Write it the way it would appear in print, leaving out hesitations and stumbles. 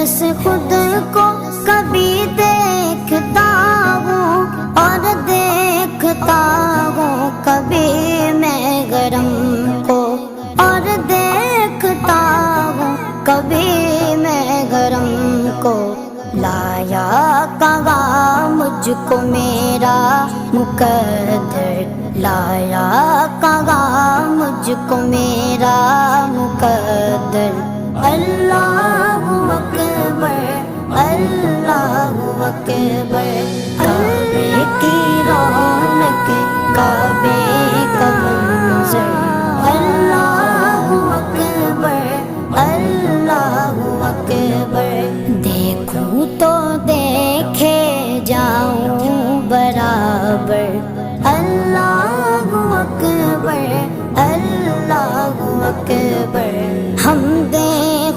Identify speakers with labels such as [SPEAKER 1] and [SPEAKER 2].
[SPEAKER 1] से खुद को कभी देखता हूँ और देखता हूँ कभी मैं गरम को, और देखता हूँ कभी मैं गरम को। लाया कहाँ मुझको मेरा मुकद्दर, लाया कहाँ मुझको मेरा मुकद्दर। अल्लाहु अकबर, अल्लाहु अकबर। काबे की रौनक, काबे का मंज़र। अल्लाहु अकबर, अल्लाहु अकबर। देखूं तो देखे जाऊं बराबर,